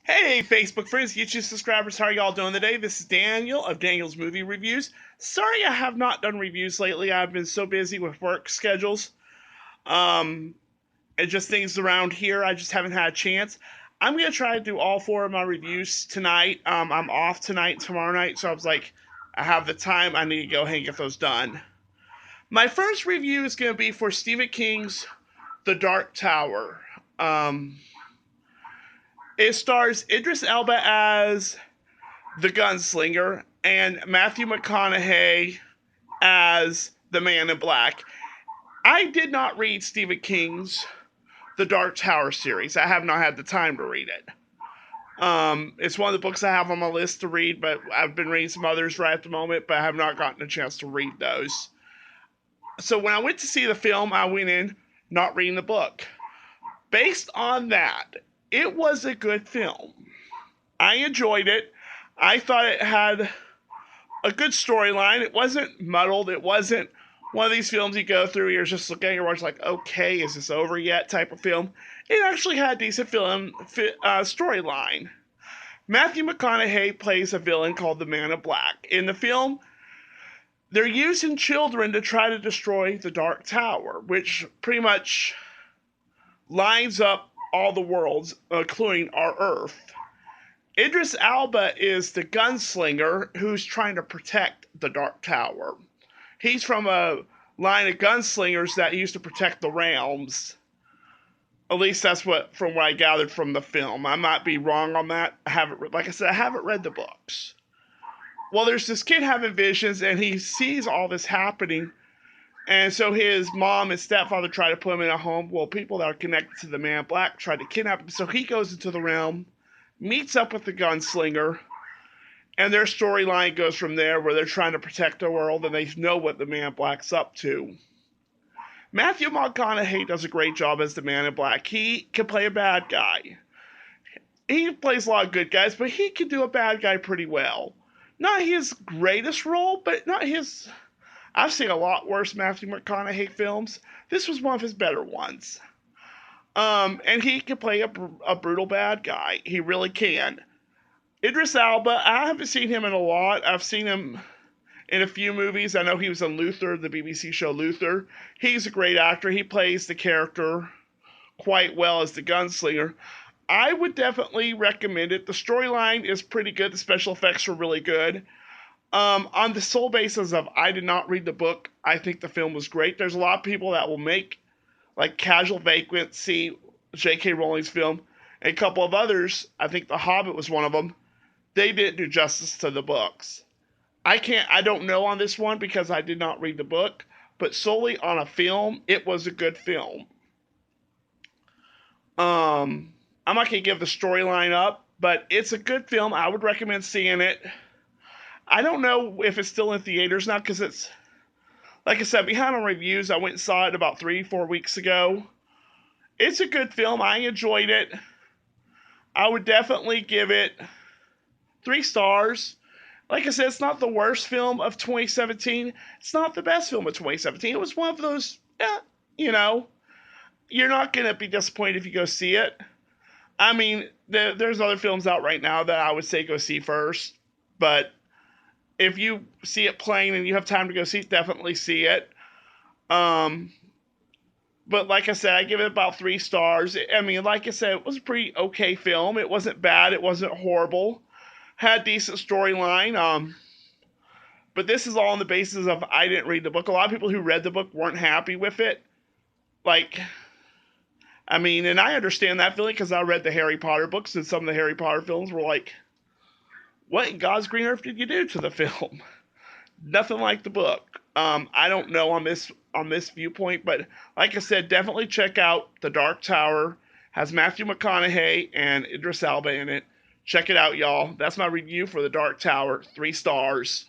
Hey, Facebook friends, YouTube subscribers, how are y'all doing today? This is Daniel of Daniel's Movie Reviews. Sorry I have not done reviews lately. I've been so busy with work schedules. Um, and just things around here. I just haven't had a chance. I'm going to try to do all four of my reviews tonight. I'm off tonight and tomorrow night, so I was like, I have the time. I need to go ahead and get those done. My first review is going to be for Stephen King's The Dark Tower. It stars Idris Elba as the gunslinger and Matthew McConaughey as the man in black. I did not read Stephen King's The Dark Tower series. I have not had the time to read it. It's one of the books I have on my list to read, but I've been reading some others right at the moment, but I have not gotten a chance to read those. So when I went to see the film, I went in not reading the book. Based on that, it was a good film. I enjoyed it. I thought it had a good storyline. It wasn't muddled. It wasn't one of these films you go through, you're just looking at your watch like, okay, is this over yet type of film. It actually had a decent storyline. Matthew McConaughey plays a villain called the Man in Black. In the film, they're using children to try to destroy the Dark Tower, which pretty much lines up all the worlds, including our Earth. Idris Elba is the gunslinger who's trying to protect the Dark Tower. He's from a line of gunslingers that used to protect the realms. At least that's from what I gathered from the film. I might be wrong on that. Like I said, I haven't read the books. Well, there's this kid having visions, and he sees all this happening, and so his mom and stepfather try to put him in a home. Well, people that are connected to the Man in Black try to kidnap him, so he goes into the realm, meets up with the gunslinger, and their storyline goes from there, where they're trying to protect the world and they know what the Man in Black's up to. Matthew McConaughey does a great job as the Man in Black. He can play a bad guy. He plays a lot of good guys, but he can do a bad guy pretty well. Not his greatest role, but not his. I've seen a lot worse Matthew McConaughey films. This was one of his better ones. And he can play a brutal bad guy. He really can. Idris Elba, I haven't seen him in a lot. I've seen him in a few movies. I know he was on Luther, the BBC show Luther. He's a great actor. He plays the character quite well as the gunslinger. I would definitely recommend it. The storyline is pretty good. The special effects are really good. On the sole basis of I did not read the book, I think the film was great. There's a lot of people that will make like Casual Vacancy, J.K. Rowling's film, and a couple of others. I think The Hobbit was one of them. They didn't do justice to the books. I don't know on this one because I did not read the book, but solely on a film, it was a good film. I'm not gonna give the storyline up, but it's a good film. I would recommend seeing it. I don't know if it's still in theaters now because it's, like I said, behind on reviews. I went and saw it about 3-4 weeks ago. It's a good film. I enjoyed it. I would definitely give it 3 stars. Like I said, it's not the worst film of 2017. It's not the best film of 2017. It was one of those, you're not going to be disappointed if you go see it. I mean, there's other films out right now that I would say go see first. But if you see it playing and you have time to go see it, definitely see it. But like I said, I give it about 3 stars. I mean, like I said, it was a pretty okay film. It wasn't bad. It wasn't horrible. Had decent storyline. But this is all on the basis of I didn't read the book. A lot of people who read the book weren't happy with it. Like, I mean, and I understand that feeling because I read the Harry Potter books, and some of the Harry Potter films were like, what in God's green earth did you do to the film? Nothing like the book. I don't know on this viewpoint, but like I said, definitely check out The Dark Tower. Has Matthew McConaughey and Idris Elba in it. Check it out, y'all. That's my review for The Dark Tower. 3 stars.